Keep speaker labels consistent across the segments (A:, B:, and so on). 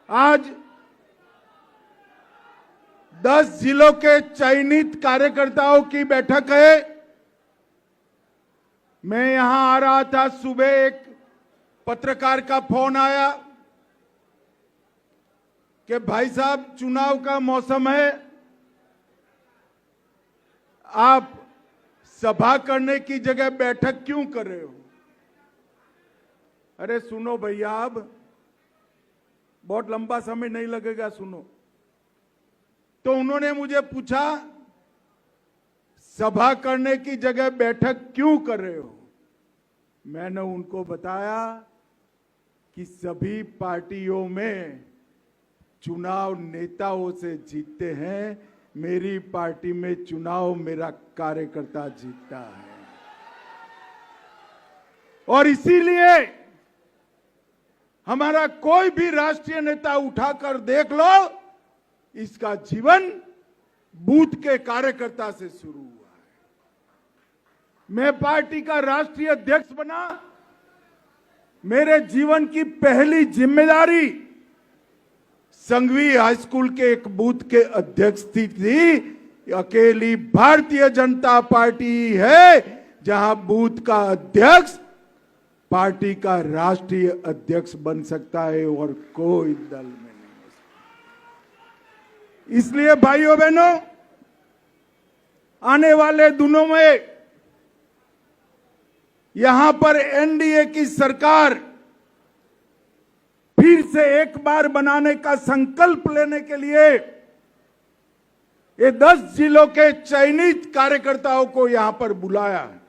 A: आज 10 जिलों के चयनित कार्यकर्ताओं की बैठक है। मैं यहां आ रहा था, सुबह एक पत्रकार का फोन आया कि भाई साहब चुनाव का मौसम है, आप सभा करने की जगह बैठक क्यों कर रहे हो। अरे सुनो भैया, अब बहुत लंबा समय नहीं लगेगा, सुनो। तो उन्होंने मुझे पूछा सभा करने की जगह बैठक क्यों कर रहे हो। मैंने उनको बताया कि सभी पार्टियों में चुनाव नेताओं से जीतते हैं, मेरी पार्टी में चुनाव मेरा कार्यकर्ता जीतता है। और इसीलिए हमारा कोई भी राष्ट्रीय नेता उठाकर देख लो, इसका जीवन बूथ के कार्यकर्ता से शुरू हुआ है। मैं पार्टी का राष्ट्रीय अध्यक्ष बना, मेरे जीवन की पहली जिम्मेदारी संघवी हाई स्कूल के एक बूथ के अध्यक्ष थी। अकेली भारतीय जनता पार्टी है जहां बूथ का अध्यक्ष पार्टी का राष्ट्रीय अध्यक्ष बन सकता है और कोई दल में नहीं हो सकता। इसलिए भाइयों बहनों, आने वाले दिनों में यहां पर एनडीए की सरकार फिर से एक बार बनाने का संकल्प लेने के लिए ये 10 जिलों के चयनित कार्यकर्ताओं को यहां पर बुलाया है।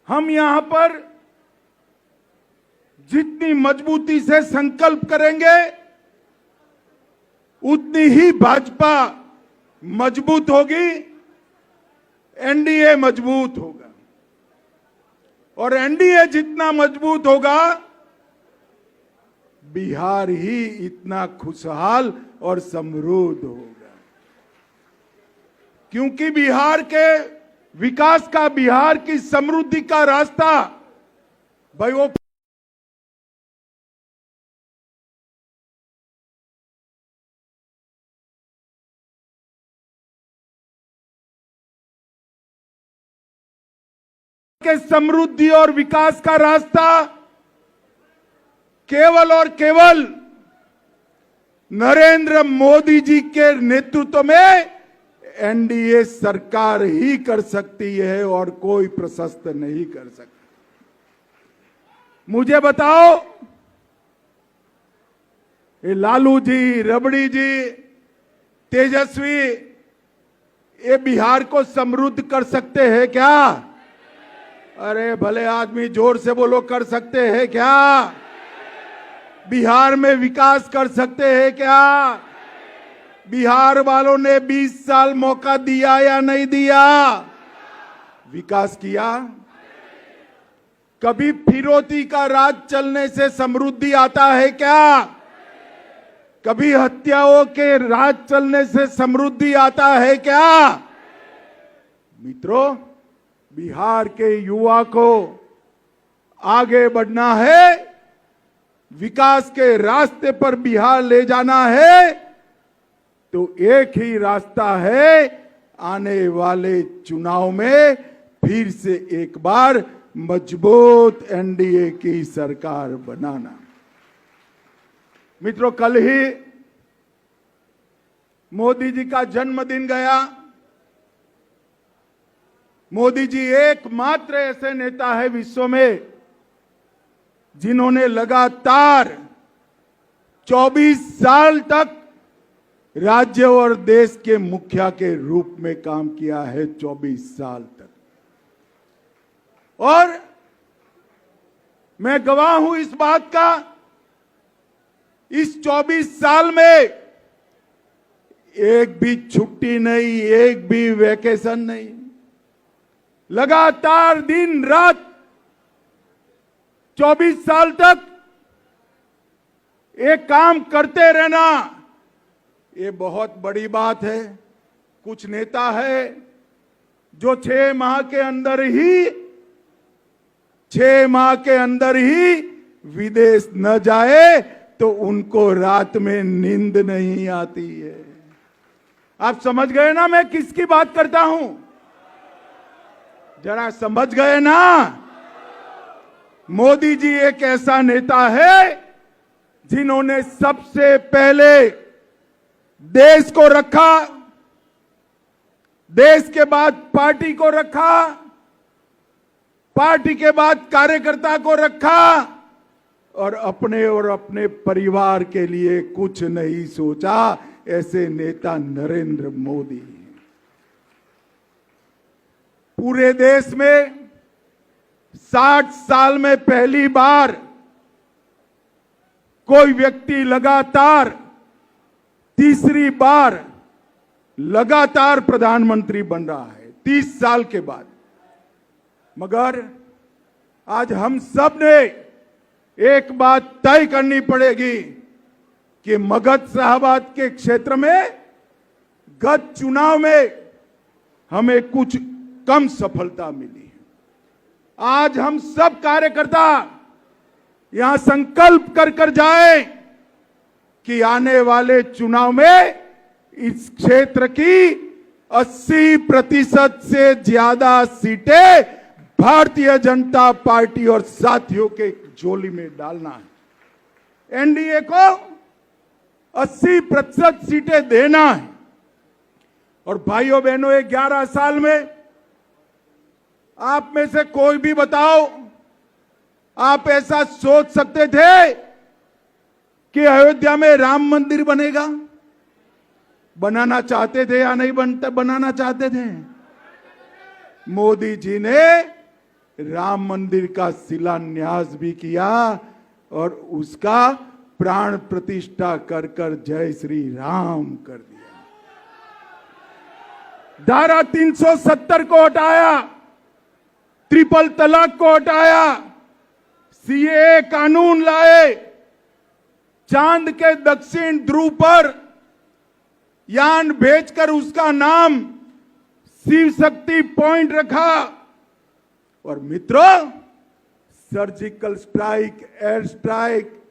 A: हम यहां पर जितनी मजबूती से संकल्प करेंगे, उतनी ही भाजपा मजबूत होगी, एनडीए मजबूत होगा। और एनडीए जितना मजबूत होगा, बिहार ही इतना खुशहाल और समृद्ध होगा। क्योंकि बिहार के विकास का, बिहार की समृद्धि का रास्ता भाई वो के समृद्धि और विकास का रास्ता केवल और केवल नरेंद्र मोदी जी के नेतृत्व में एनडीए सरकार ही कर सकती है और कोई प्रशस्त नहीं कर सकता। मुझे बताओ, ये लालू जी, रबड़ी जी, तेजस्वी, ये बिहार को समृद्ध कर सकते हैं क्या? अरे भले आदमी जोर से बोलो, कर सकते हैं क्या? बिहार में विकास कर सकते हैं क्या? बिहार वालों ने 20 साल मौका दिया या नहीं दिया? विकास किया? कभी फिरौती का राज चलने से समृद्धि आता है क्या? कभी हत्याओं के राज चलने से समृद्धि आता है क्या? मित्रों, बिहार के युवा को आगे बढ़ना है, विकास के रास्ते पर बिहार ले जाना है, तो एक ही रास्ता है, आने वाले चुनाव में फिर से एक बार मजबूत एनडीए की सरकार बनाना। मित्रों, कल ही मोदी जी का जन्मदिन गया। मोदी जी एकमात्र ऐसे नेता है विश्व में जिन्होंने लगातार 24 साल तक राज्य और देश के मुखिया के रूप में काम किया है, 24 साल तक। और मैं गवाह हूं इस बात का, इस 24 साल में एक भी छुट्टी नहीं, एक भी वैकेशन नहीं, लगातार दिन रात 24 साल तक एक काम करते रहना, ये बहुत बड़ी बात है। कुछ नेता है जो 6 माह के अंदर ही विदेश न जाए तो उनको रात में नींद नहीं आती है। आप समझ गए ना मैं किसकी बात करता हूं? जरा समझ गए ना? मोदी जी एक ऐसा नेता है जिन्होंने सबसे पहले देश को रखा, देश के बाद पार्टी को रखा, पार्टी के बाद कार्यकर्ता को रखा और अपने परिवार के लिए कुछ नहीं सोचा। ऐसे नेता नरेंद्र मोदी। पूरे देश में 60 साल में पहली बार कोई व्यक्ति लगातार तीसरी बार लगातार प्रधानमंत्री बन रहा है 30 साल के बाद। मगर आज हम सब ने एक बात तय करनी पड़ेगी कि मगध साहबाद के क्षेत्र में गत चुनाव में हमें कुछ कम सफलता मिली है। आज हम सब कार्यकर्ता यहां संकल्प कर जाए कि आने वाले चुनाव में इस क्षेत्र की 80% से ज्यादा सीटें भारतीय जनता पार्टी और साथियों के झोली में डालना है। एनडीए को 80% सीटें देना है। और भाइयों बहनों, 11 साल में आप में से कोई भी बताओ, आप ऐसा सोच सकते थे कि अयोध्या में राम मंदिर बनेगा? बनाना चाहते थे या नहीं बनाना चाहते थे? मोदी जी ने राम मंदिर का शिलान्यास भी किया और उसका प्राण प्रतिष्ठा कर जय श्री राम कर दिया। धारा 370 को हटाया, ट्रिपल तलाक को हटाया, सीएए कानून लाए, चांद के दक्षिण ध्रुव पर यान भेजकर उसका नाम शिव शक्ति पॉइंट रखा। और मित्रों, सर्जिकल स्ट्राइक, एयर स्ट्राइक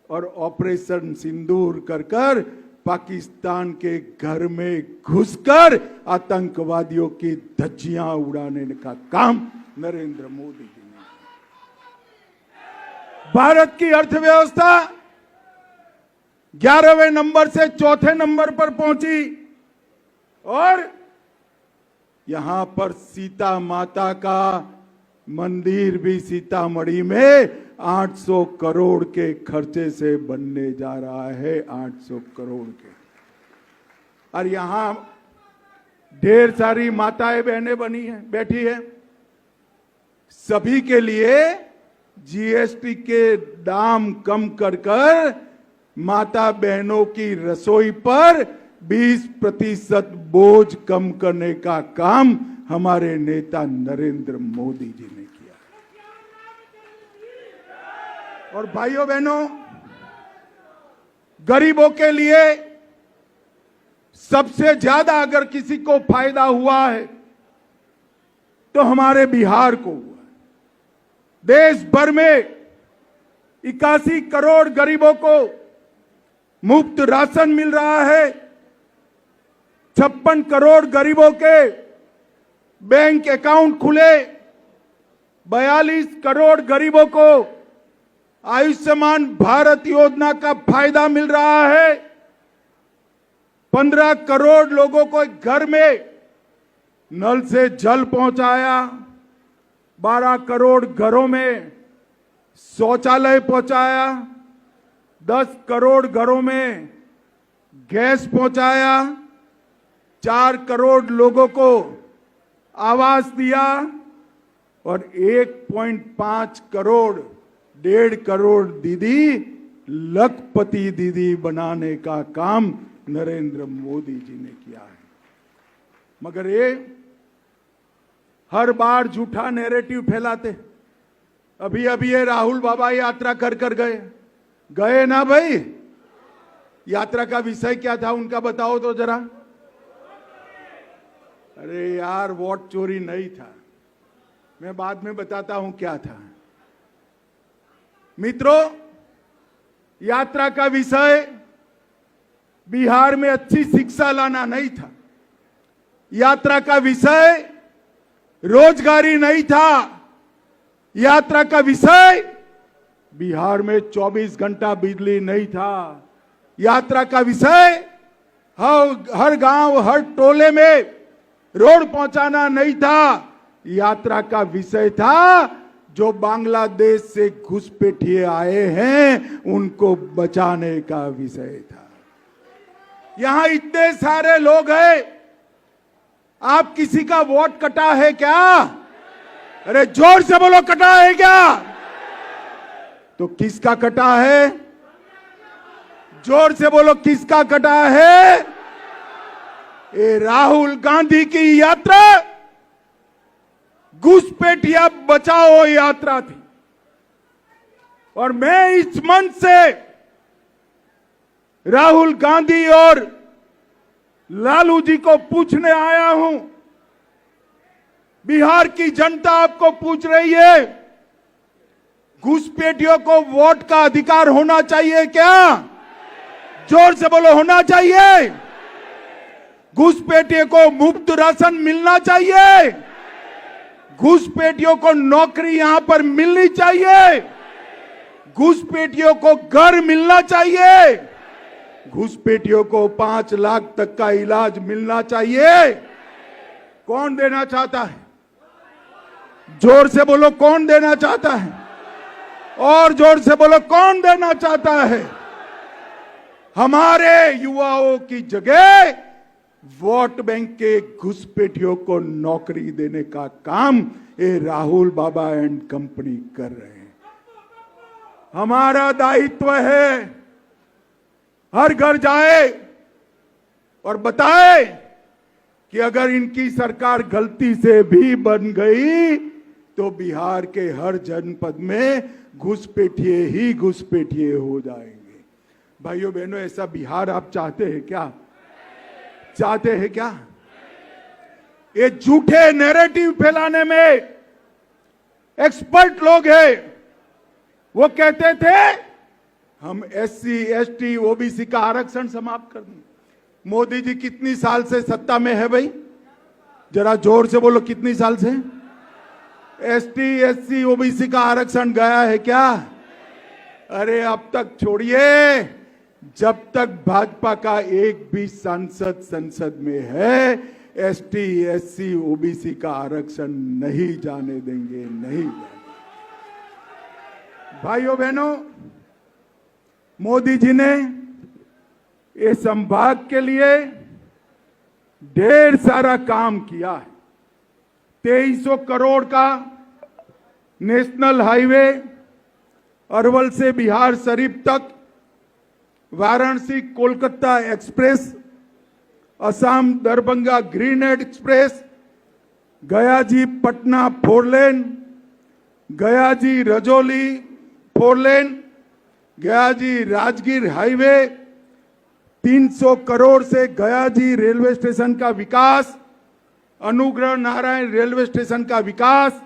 A: और ऑपरेशन सिंदूर कर पाकिस्तान के घर में घुसकर आतंकवादियों की धज्जियां उड़ाने का काम नरेंद्र मोदी जी ने। भारत की अर्थव्यवस्था 11वें नंबर से 4थे नंबर पर पहुंची और यहां पर सीता माता का मंदिर भी सीतामढ़ी में 800 करोड़ के खर्चे से बनने जा रहा है। 800 करोड़ के। और यहां ढेर सारी माताएं बहनें बनी है, बैठी है। सभी के लिए जीएसटी के दाम कम कर माता बहनों की रसोई पर 20% बोझ कम करने का काम हमारे नेता नरेंद्र मोदी जी ने किया। और भाइयों बहनों, गरीबों के लिए सबसे ज्यादा अगर किसी को फायदा हुआ है तो हमारे बिहार को हुआ। देश भर में 81 करोड़ गरीबों को मुफ्त राशन मिल रहा है। 56 करोड़ गरीबों के बैंक अकाउंट खुले। 42 करोड़ गरीबों को आयुष्मान भारत योजना का फायदा मिल रहा है। 15 करोड़ लोगों को घर में नल से जल पहुंचाया। 12 करोड़ घरों में शौचालय पहुंचाया। 10 करोड़ घरों में गैस पहुंचाया। 4 करोड़ लोगों को आवास दिया और 1.5 करोड़ 1.5 करोड़ दीदी लखपति दीदी बनाने का काम नरेंद्र मोदी जी ने किया है। मगर ये हर बार झूठा नैरेटिव फैलाते। अभी ये राहुल बाबा यात्रा कर गए ना भाई? यात्रा का विषय क्या था उनका बताओ तो जरा। अरे यार, वोट चोरी नहीं था। मैं बाद में बताता हूं क्या था। मित्रों, यात्रा का विषय बिहार में अच्छी शिक्षा लाना नहीं था। यात्रा का विषय रोजगारी नहीं था। यात्रा का विषय बिहार में 24 घंटा बिजली नहीं था। यात्रा का विषय हर गांव, हर टोले में रोड पहुंचाना नहीं था। यात्रा का विषय था जो बांग्लादेश से घुसपैठिए आए हैं उनको बचाने का विषय था। यहां इतने सारे लोग हैं, आप किसी का वोट कटा है क्या? अरे जोर से बोलो, कटा है क्या? तो किसका कटा है? जोर से बोलो, किसका कटा है? ये राहुल गांधी की यात्रा घुसपैठिया बचाओ यात्रा थी। और मैं इस मंच से राहुल गांधी और लालू जी को पूछने आया हूं, बिहार की जनता आपको पूछ रही है, घुसपैठियों को वोट का अधिकार होना चाहिए क्या? जोर से बोलो, होना चाहिए। घुसपैठियों को मुफ्त राशन मिलना चाहिए। घुसपैठियों को नौकरी यहां पर मिलनी चाहिए। घुसपैठियों को घर मिलना चाहिए। घुसपैठियों को 5 लाख तक का इलाज मिलना चाहिए। कौन देना चाहता है? जोर से बोलो, कौन देना चाहता है? और जोर से बोलो, कौन देना चाहता है? हमारे युवाओं की जगह वोट बैंक के घुसपैठियों को नौकरी देने का काम ये राहुल बाबा एंड कंपनी कर रहे हैं। हमारा दायित्व है हर घर जाए और बताए कि अगर इनकी सरकार गलती से भी बन गई तो बिहार के हर जनपद में घुसपैठिए ही घुसपैठिए हो जाएंगे। भाइयों बहनों, ऐसा बिहार आप चाहते हैं क्या? चाहते हैं क्या? ये झूठे नैरेटिव फैलाने में एक्सपर्ट लोग हैं। वो कहते थे हम SC, ST, OBC का आरक्षण समाप्त कर दें। मोदी जी कितनी साल से सत्ता में है भाई? जरा जोर से बोलो, कितनी साल से? ST, SC, OBC का आरक्षण गया है क्या? अरे अब तक छोड़िए, जब तक भाजपा का एक भी सांसद संसद में है, ST, SC, OBC का आरक्षण नहीं जाने देंगे, नहीं जाने। भाइयों बहनों, मोदी जी ने इस संभाग के लिए ढेर सारा काम किया है। 2300 करोड़ का नेशनल हाईवे अरवल से बिहार शरीफ तक, Varanasi Kolkata express, Assam Darbhanga green express, Gayaji Patna 4 लेन, गयाजी रजौली 4 लेन, गयाजी राजगीर हाईवे, 300 करोड़ से गयाजी रेलवे स्टेशन का विकास, अनुग्रह नारायण रेलवे स्टेशन का विकास,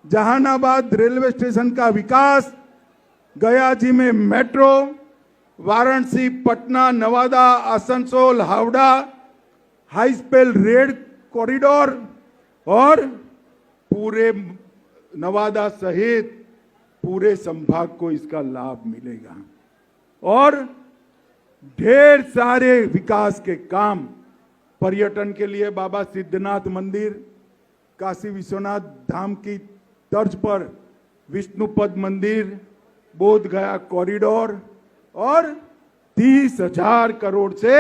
A: जहानाबाद रेलवे स्टेशन का विकास, गयाजी में metro, Varanasi Patna Nawada Asansol Howrah high speed rail corridor और पूरे नवादा सहित पूरे संभाग को इसका लाभ मिलेगा। और ढेर सारे विकास के काम पर्यटन के लिए बाबा सिद्धनाथ मंदिर, काशी विश्वनाथ धाम की तर्ज पर विष्णुपद मंदिर, बोध गया कॉरिडोर और 30,000 करोड़ से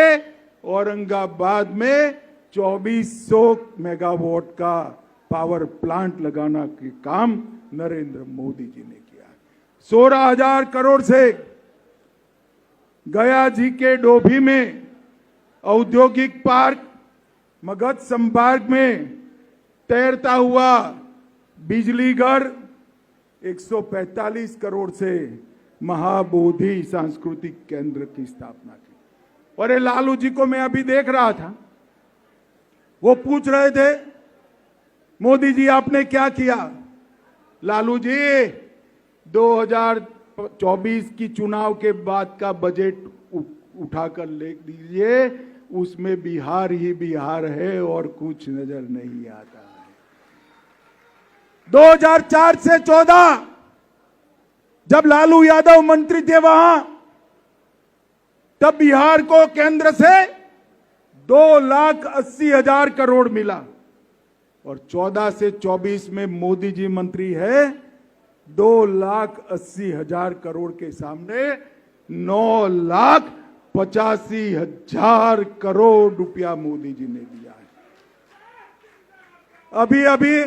A: औरंगाबाद में 2400 मेगावाट का पावर प्लांट लगाना के काम नरेंद्र मोदी जी ने किया। 16,000 करोड़ से गया जी के डोभी में औद्योगिक पार्क, मगध संभाग में तैरता हुआ बिजली घर, 145 करोड़ से महाबोधि सांस्कृतिक केंद्र की स्थापना की। और ये लालू जी को मैं अभी देख रहा था, वो पूछ रहे थे मोदी जी आपने क्या किया? लालू जी 2024 की चुनाव के बाद का बजट उठाकर ले लीजिए, उसमें बिहार ही बिहार है और कुछ नजर नहीं आता है। 2004 से 14 जब लालू यादव मंत्री थे वहां, तब बिहार को केंद्र से 2,80,000 करोड़ मिला और 14 से 24 में मोदी जी मंत्री है, 2,80,000 करोड़ के सामने 9,85,000 करोड़ रुपया मोदी जी ने दिया है। अभी अभी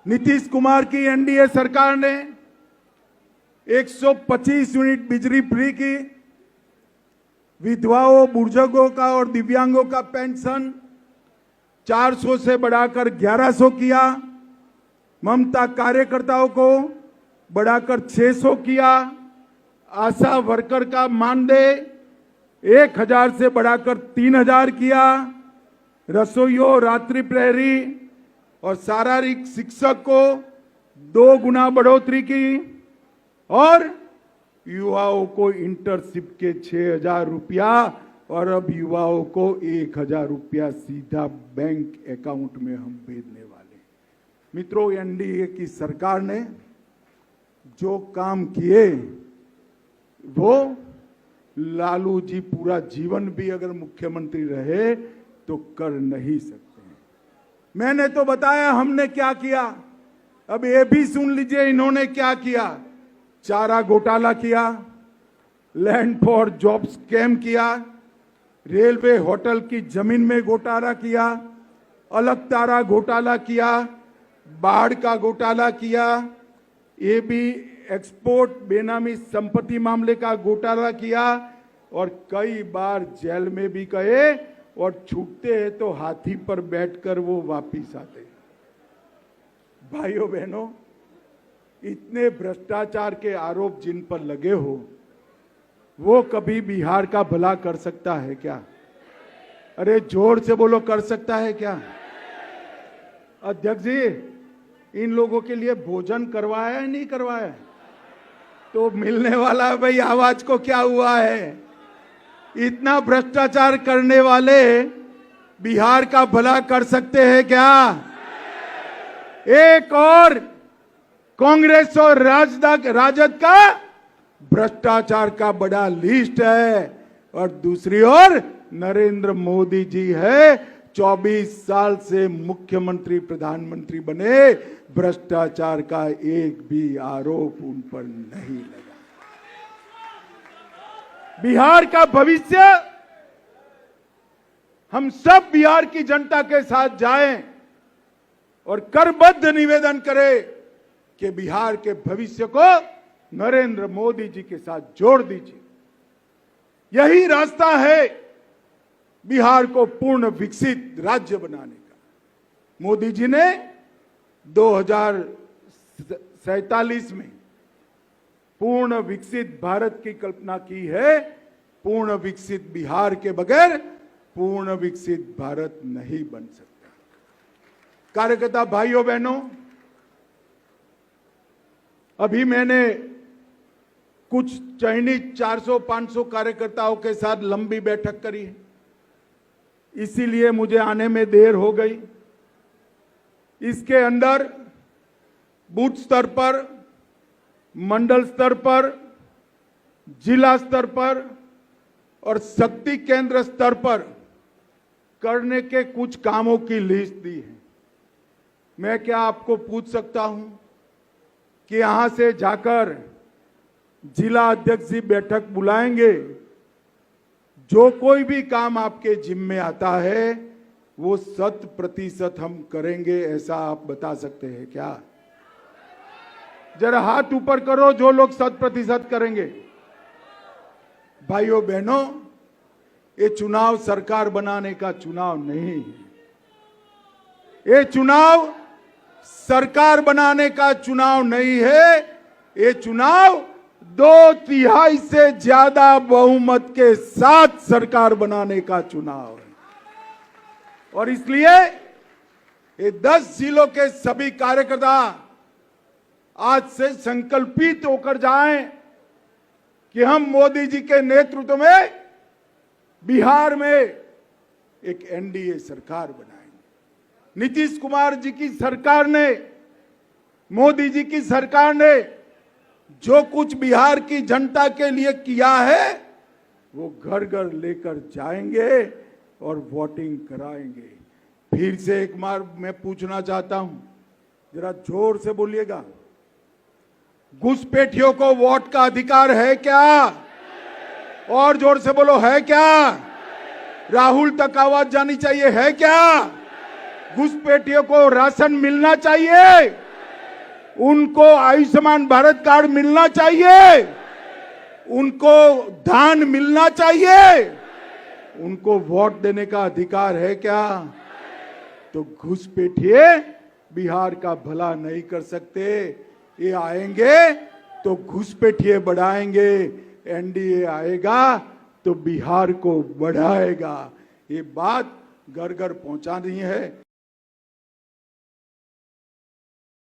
A: नीतीश कुमार की एनडीए सरकार ने 125 यूनिट बिजली फ्री की, विधवाओं, बुजुर्गों का और दिव्यांगों का पेंशन 400 से बढ़ाकर 1100 किया, ममता कार्यकर्ताओं को बढ़ाकर 600 किया, आशा वर्कर का मानदेय 1,000 से बढ़ाकर 3,000 किया, रसोइयों, रात्रि प्रहरी और शारीरिक शिक्षक को 2 गुना बढ़ोतरी की और युवाओं को इंटर्नशिप के 6,000 रुपया और अब युवाओं को 1,000 रुपया सीधा बैंक अकाउंट में हम भेजने वाले। मित्रों, एनडीए की सरकार ने जो काम किए वो लालू जी पूरा जीवन भी अगर मुख्यमंत्री रहे तो कर नहीं सकते हैं। मैंने तो बताया हमने क्या किया, अब ये भी सुन लीजिए इन्होंने क्या किया। चारा घोटाला किया, लैंड फॉर जॉब स्कैम किया, रेलवे होटल की जमीन में घोटाला किया, अलग तारा घोटाला किया, बाढ़ का घोटाला किया, ये भी एक्सपोर्ट बेनामी संपत्ति मामले का घोटाला किया और कई बार जेल में भी गए और छूटते हैं तो हाथी पर बैठकर वो वापिस आते। भाइयों बहनों, इतने भ्रष्टाचार के आरोप जिन पर लगे हो वो कभी बिहार का भला कर सकता है क्या? अरे जोर से बोलो, कर सकता है क्या? अध्यक्ष जी, इन लोगों के लिए भोजन करवाया है नहीं करवाया? तो मिलने वाला है भाई, आवाज को क्या हुआ है? इतना भ्रष्टाचार करने वाले बिहार का भला कर सकते हैं क्या? एक और कांग्रेस और राजद का भ्रष्टाचार का बड़ा लिस्ट है और दूसरी ओर नरेंद्र मोदी जी है, 24 साल से मुख्यमंत्री प्रधानमंत्री बने, भ्रष्टाचार का एक भी आरोप उन पर नहीं लगा। बिहार का भविष्य, हम सब बिहार की जनता के साथ जाएं और करबद्ध निवेदन करें कि बिहार के भविष्य को नरेंद्र मोदी जी के साथ जोड़ दीजिए। यही रास्ता है बिहार को पूर्ण विकसित राज्य बनाने का। मोदी जी ने 2047 में पूर्ण विकसित भारत की कल्पना की है। पूर्ण विकसित बिहार के बगैर पूर्ण विकसित भारत नहीं बन सकता। कार्यकर्ता भाइयों बहनों, अभी मैंने कुछ चयनित 400-500 कार्यकर्ताओं के साथ लंबी बैठक करी है, इसीलिए मुझे आने में देर हो गई। इसके अंदर बूथ स्तर पर, मंडल स्तर पर, जिला स्तर पर और शक्ति केंद्र स्तर पर करने के कुछ कामों की लिस्ट दी है। मैं क्या आपको पूछ सकता हूं कि यहां से जाकर जिला अध्यक्ष जी बैठक बुलाएंगे, जो कोई भी काम आपके जिम्मे आता है वो 100% हम करेंगे, ऐसा आप बता सकते हैं क्या? जरा हाथ ऊपर करो जो लोग 100% करेंगे। भाइयों बहनों, ये चुनाव सरकार बनाने का चुनाव नहीं है, ये चुनाव सरकार बनाने का चुनाव नहीं है, ये चुनाव 2/3 से ज्यादा बहुमत के साथ सरकार बनाने का चुनाव है। और इसलिए ये 10 जिलों के सभी कार्यकर्ता आज से संकल्पित होकर जाएं कि हम मोदी जी के नेतृत्व में बिहार में एक एनडीए सरकार बनाएंगे। नीतीश कुमार जी की सरकार ने, मोदी जी की सरकार ने जो कुछ बिहार की जनता के लिए किया है वो घर घर लेकर जाएंगे और वोटिंग कराएंगे। फिर से एक बार मैं पूछना चाहता हूं, जरा जोर से बोलिएगा, घुसपैठियों को वोट का अधिकार है क्या? और जोर से बोलो, है क्या? राहुल तक आवाज जानी चाहिए, है क्या? घुसपैठियों को राशन मिलना चाहिए, उनको आयुष्मान भारत कार्ड मिलना चाहिए, उनको धान मिलना चाहिए, उनको वोट देने का अधिकार है क्या? तो घुसपैठिए बिहार का भला नहीं कर सकते। ये आएंगे तो घुसपैठिए बढ़ाएंगे, एनडीए आएगा तो बिहार को बढ़ाएगा। ये बात घर घर पहुंचानी है।